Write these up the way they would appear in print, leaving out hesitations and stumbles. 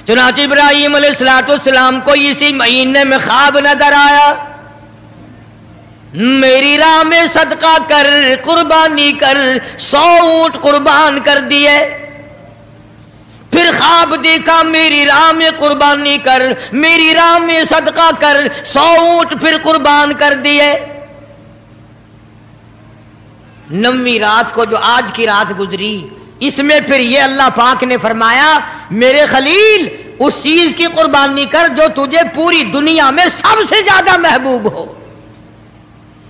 چنانچہ ابراہیم علیہ السلام کو اسی مہینے میں خواب نظر آیا، میری راہ میں صدقہ کر، قربانی کر، 100 اونٹ قربان کر دیے۔ پھر خواب دیکھا، میری راہ میں قربانی کر، میری راہ میں صدقہ کر، 100 اونٹ پھر قربان کر دیے۔ 9ویں رات کو جو آج کی رات گزری، اس میں پھر یہ اللہ پاک نے فرمایا میرے خلیل اس چیز کی قربانی کر جو تجھے پوری دنیا میں سب سے زیادہ محبوب ہو،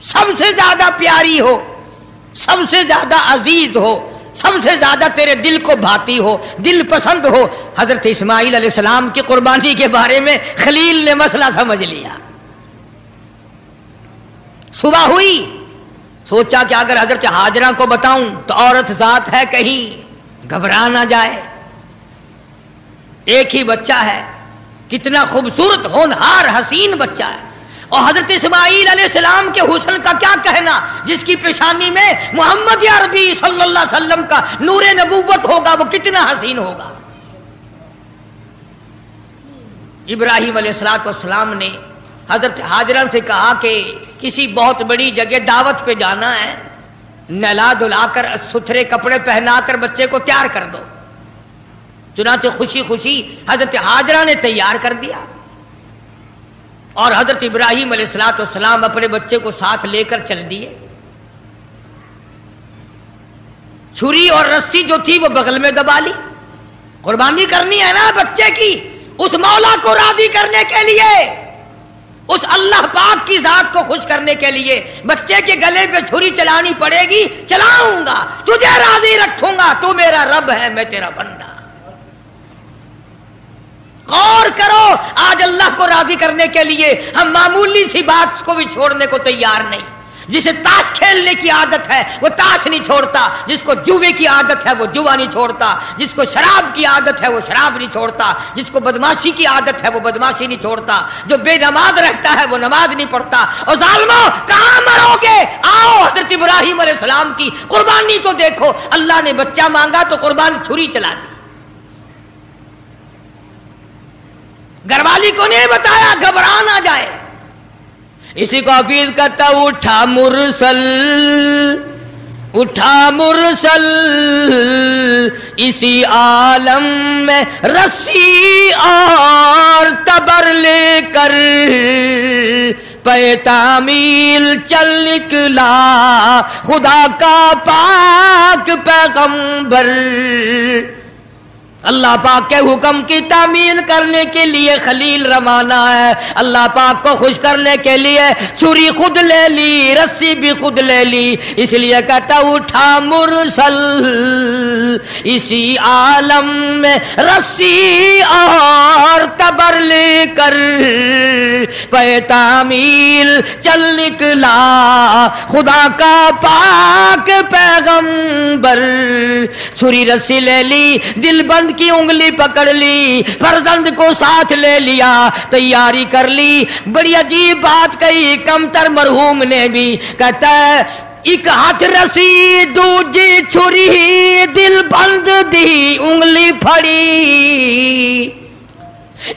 سب سے زیادہ پیاری ہو، سب سے زیادہ عزیز ہو، سب سے زیادہ تیرے دل کو بھاتی ہو، دل پسند ہو۔ حضرت اسماعیل علیہ السلام کی قربانی کے بارے میں خلیل نے مسئلہ سمجھ لیا۔ صبح ہوئی، سوچا کہ اگر حضرت ہاجرہ کو بتاؤں تو عورت ذات ہے، کہیں گھبرا نہ جائے، ایک ہی بچہ ہے، کتنا خوبصورت ہونہار حسین بچہ ہے، اور حضرت اسماعیل علیہ السلام کے حسن کا کیا کہنا، جس کی پیشانی میں محمد عربی صلی اللہ علیہ وسلم کا نور نبوت ہوگا، وہ کتنا حسین ہوگا۔ ابراہیم علیہ السلام نے حضرت ہاجرہ سے کہا کہ کسی بہت بڑی جگہ دعوت پہ جانا ہے، نہلا دھلا کر ستھرے کپڑے پہنا کر بچے کو تیار کر دو۔ چنانچہ خوشی خوشی حضرت ہاجرہ نے تیار کر دیا، اور حضرت ابراہیم علیہ السلام اپنے بچے کو ساتھ لے کر چل دیے۔ چھری اور رسی جو تھی وہ بغل میں دبا لی، قربانی کرنی ہے نا بچے کی، اس مولا کو راضی کرنے کے لیے، اس اللہ پاک کی ذات کو خوش کرنے کے لیے بچے کے گلے پہ چھری چلانی پڑے گی، چلاؤں گا، تجھے راضی رکھوں گا، تو میرا رب ہے، میں تیرا بندہ۔ غور کرو، آج اللہ کو راضی کرنے کے لیے ہم معمولی سی بات کو بھی چھوڑنے کو تیار نہیں۔ جسے تاش کھیلنے کی عادت ہے وہ تاش نہیں چھوڑتا، جس کو جوے کی عادت ہے وہ جوا نہیں چھوڑتا، جس کو شراب کی عادت ہے وہ شراب نہیں چھوڑتا، جس کو بدماشی کی عادت ہے وہ بدماشی نہیں چھوڑتا، جو بے نماز رہتا ہے وہ نماز نہیں پڑھتا۔ اور ظالمو کہاں مرو گے؟ آؤ حضرت ابراہیم علیہ السلام کی قربانی تو دیکھو، اللہ نے بچہ مانگا تو قربانی چھری چلا دی۔ گھر والی کو نہیں بتایا گھبرا نہ جائے۔ اسی کو حفیظ کہتا اٹھا مرسل، اٹھا مرسل اسی عالم میں رسی اور تبر لے کر، پے تعمیل چل نکلا خدا کا پاک پیغمبر۔ اللہ پاک کے حکم کی تعمیل کرنے کے لیے خلیل روانہ ہے، اللہ پاک کو خوش کرنے کے لیے چھری خود لے لی، رسی بھی خود لے لی، اس لیے کہتا اٹھا مرسل اسی عالم میں رسی اور تبر لے کر، پے تعمیل چل نکلا خدا کا پاک پیغمبر۔ چھری رسی لے لی، دل بند کی انگلی پکڑ لی، فرزند کو ساتھ لے لیا، تیاری کر لی۔ بڑی عجیب بات کہی کمتر مرحوم نے بھی، کہتا ہے ایک ہاتھ رسی دوجی چھری، دل بند دی انگلی پھڑی۔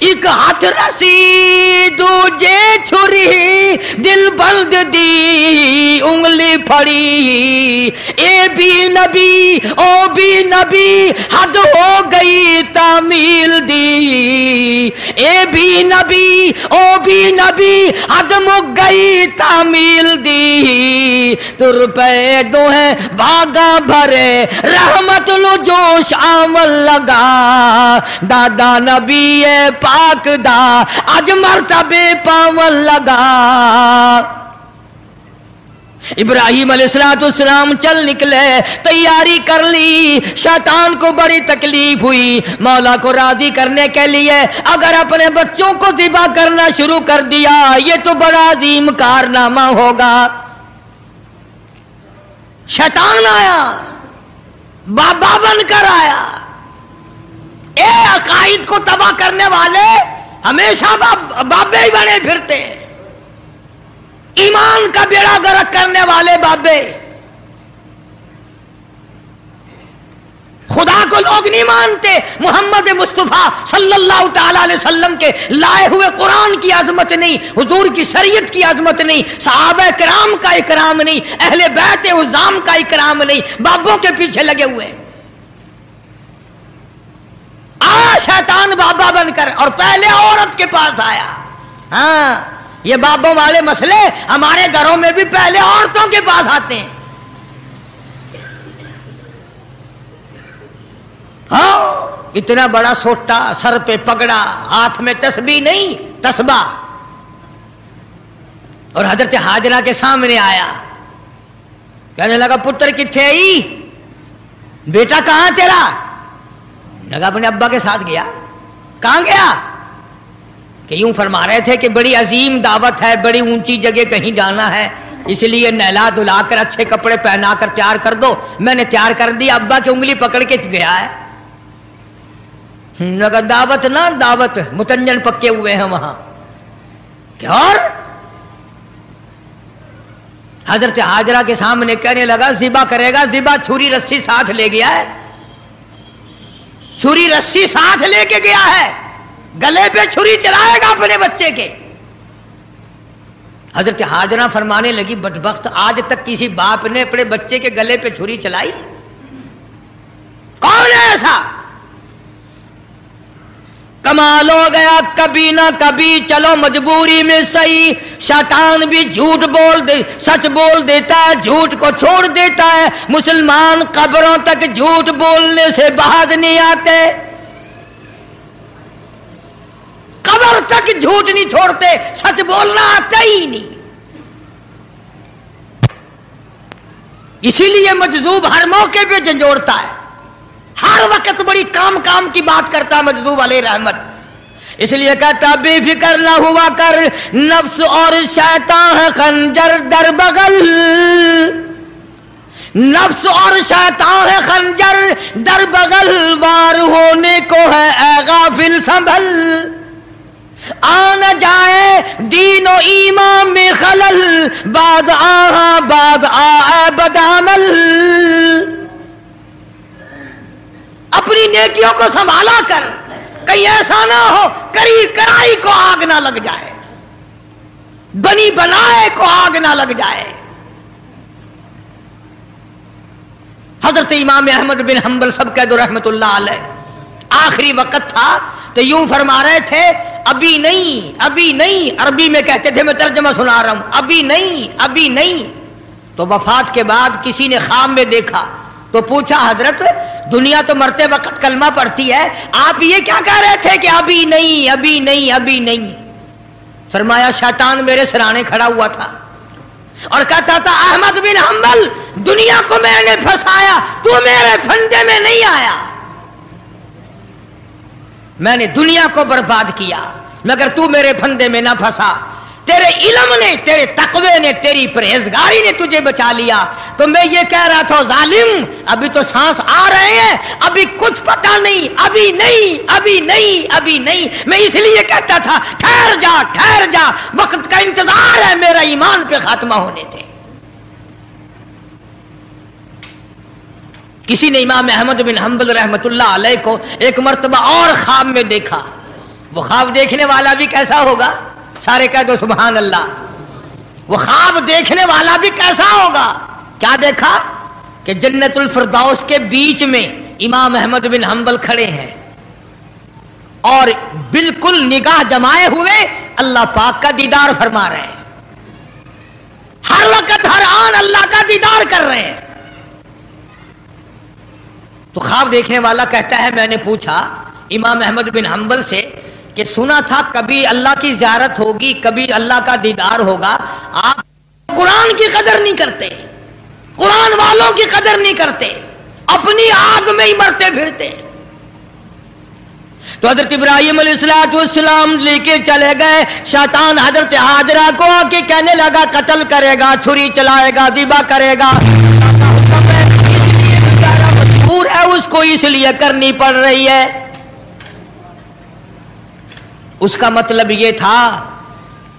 ایک ہاتھ رسی دوجے چھری، دل بند دی انگلی پھڑی۔ اے بھی نبی او بھی نبی، حد ہو گئی تعمیل دی۔ اے بھی نبی او بھی نبی، حد مک گئی تعمیل دی۔ تر پہ دو ہے باغا بھرے، رحمت نو جوش آمل لگا، دادا نبی پاک دا اج مرتبے پاون لگا۔ ابراہیم علیہ السلام چل نکلے، تیاری کر لی۔ شیطان کو بڑی تکلیف ہوئی، مولا کو راضی کرنے کے لیے اگر اپنے بچوں کو ذبح کرنا شروع کر دیا یہ تو بڑا عظیم کارنامہ ہوگا۔ شیطان آیا، بابا بن کر آیا۔ اے عقائد کو تباہ کرنے والے ہمیشہ بابے ہی بنے پھرتے، ایمان کا بیڑا غرق کرنے والے بابے، خدا کو کو لوگ نہیں مانتے، محمد مصطفیٰ صلی اللہ تعالی علیہ وسلم کے لائے ہوئے قرآن کی عظمت نہیں، حضور کی شریعت کی عظمت نہیں، صحابہ کرام کا اکرام نہیں، اہل بیت عظام کا اکرام نہیں، بابوں کے پیچھے لگے ہوئے۔ شیطان بابا بن کر اور پہلے عورت کے پاس آیا۔ ہاں یہ بابوں والے مسئلے ہمارے گھروں میں بھی پہلے عورتوں کے پاس آتے ہیں۔ ہاں اتنا بڑا سوٹا، سر پہ پگڑا، ہاتھ میں تسبیح نہیں تسبیح، اور حضرت ہاجرہ کے سامنے آیا، کہنے لگا پتر کتھے آئی، بیٹا کہاں تیرا؟ لگا اپنے ابا کے ساتھ گیا۔ کہاں گیا؟ کہ یوں فرما رہے تھے کہ بڑی عظیم دعوت ہے، بڑی اونچی جگہ کہیں جانا ہے، اس لیے نہلا دھلا کر اچھے کپڑے پہنا کر تیار کر دو۔ میں نے تیار کر دیا، ابا کی انگلی پکڑ کے گیا ہے۔ لگا دعوت نہ دعوت، متنجن پکے ہوئے ہیں وہاں۔ کیا؟ اور حضرت ہاجرہ کے سامنے کہنے لگا ذبح کرے گا، ذبح چھری رسی ساتھ لے گیا ہے، چھری رسی ساتھ لے کے گیا ہے، گلے پہ چھری چلائے گا اپنے بچے کے۔ حضرت ہاجرہ فرمانے لگی بدبخت، آج تک کسی باپ نے اپنے بچے کے گلے پہ چھری چلائی؟ کون ہے ایسا؟ کمال ہو گیا، کبھی نہ کبھی چلو مجبوری میں صحیح، شیطان بھی جھوٹ بول دے، سچ بول دیتا ہے، جھوٹ کو چھوڑ دیتا ہے۔ مسلمان قبروں تک جھوٹ بولنے سے باز نہیں آتے، قبر تک جھوٹ نہیں چھوڑتے، سچ بولنا آتا ہی نہیں۔ اسی لیے مجذوب ہر موقع پہ جھنجھوڑتا ہے، ہر وقت بڑی کام کی بات کرتا ہے مجذوب علیہ رحمت۔ اس لیے کہتا بے فکر نہ ہوا کر، نفس اور شیطان ہے خنجر در بغل، نفس اور شیطان ہے خنجر در بغل، وار ہونے کو ہے اے غافل سنبھل، آ نہ جائے دین و ایمان میں خلل، بعد آ بدعمل۔ اپنی نیکیوں کو سنبھالا کر، کہیں ایسا نہ ہو کرائی کو آگ نہ لگ جائے، بنی بنائے کو آگ نہ لگ جائے۔ حضرت امام احمد بن حنبل سب کہہ دو رحمت اللہ علیہ، آخری وقت تھا تو یوں فرما رہے تھے ابھی نہیں ابھی نہیں، عربی میں کہتے تھے، میں ترجمہ سنا رہا ہوں، ابھی نہیں ابھی نہیں۔ تو وفات کے بعد کسی نے خواب میں دیکھا تو پوچھا حضرت دنیا تو مرتے وقت کلمہ پڑھتی ہے، آپ یہ کیا کہہ رہے تھے کہ ابھی نہیں ابھی نہیں ابھی نہیں؟ فرمایا شیطان میرے سرانے کھڑا ہوا تھا اور کہتا تھا احمد بن حنبل دنیا کو میں نے پھنسایا، تو میرے پھندے میں نہیں آیا، میں نے دنیا کو برباد کیا مگر تو میرے پھندے میں نہ پھنسا، تیرے علم نے، تیرے تقوی نے، تیری پرہیزگاری نے تجھے بچا لیا۔ تو میں یہ کہہ رہا تھا ظالم ابھی تو سانس آ رہے ہیں، ابھی کچھ پتا نہیں، ابھی نہیں ابھی نہیں ابھی نہیں۔ میں اس لیے کہتا تھا ٹھہر جا، وقت کا انتظار ہے، میرا ایمان پہ خاتمہ ہونے تھے۔ کسی نے امام احمد بن حنبل رحمت اللہ علیہ کو ایک مرتبہ اور خواب میں دیکھا۔ وہ خواب دیکھنے والا بھی کیسا ہوگا؟ سارے کہہ دو سبحان اللہ۔ وہ خواب دیکھنے والا بھی کیسا ہوگا؟ کیا دیکھا کہ جنت الفردوس کے بیچ میں امام احمد بن حنبل کھڑے ہیں اور بالکل نگاہ جمائے ہوئے اللہ پاک کا دیدار فرما رہے ہیں، ہر وقت ہر آن اللہ کا دیدار کر رہے ہیں۔ تو خواب دیکھنے والا کہتا ہے میں نے پوچھا امام احمد بن حنبل سے کہ سنا تھا کبھی اللہ کی زیارت ہوگی، کبھی اللہ کا دیدار ہوگا، آپ قرآن کی قدر نہیں کرتے، قرآن والوں کی قدر نہیں کرتے، اپنی آگ میں ہی مرتے پھرتے۔ تو حضرت ابراہیم علیہ السلام لے کے چلے گئے، شیطان حضرت ہاجرہ کو آ کے کہنے لگا قتل کرے گا، چھری چلائے گا، ذبح کرے گا، مجبور ہے، اس کو اس لیے کرنی پڑ رہی ہے۔ اس کا مطلب یہ تھا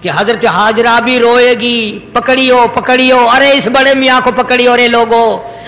کہ حضرت ہاجرہ بھی روئے گی، پکڑیو ارے اس بڑے میاں کو پکڑیو رے لوگو،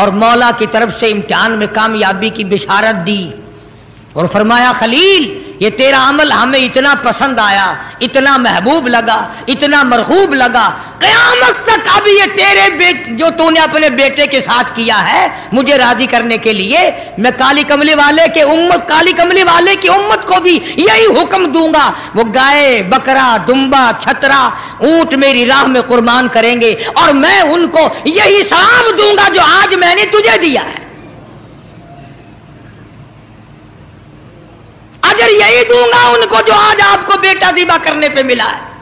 اور مولا کی طرف سے امتحان میں کامیابی کی بشارت دی اور فرمایا خلیل یہ تیرا عمل ہمیں اتنا پسند آیا، اتنا محبوب لگا، اتنا مرغوب لگا، قیامت تک اب یہ تیرے جو تو نے اپنے بیٹے کے ساتھ کیا ہے مجھے راضی کرنے کے لیے میں کالی کملی والے کی امت کو بھی یہی حکم دوں گا، وہ گائے بکرا دمبا چھترا اونٹ میری راہ میں قربان کریں گے اور میں ان کو یہی ثواب دوں گا جو آج میں نے تجھے دیا ہے، اجر یہی دوں گا ان کو جو آج آپ کو بیٹا ذبح کرنے پہ ملا ہے۔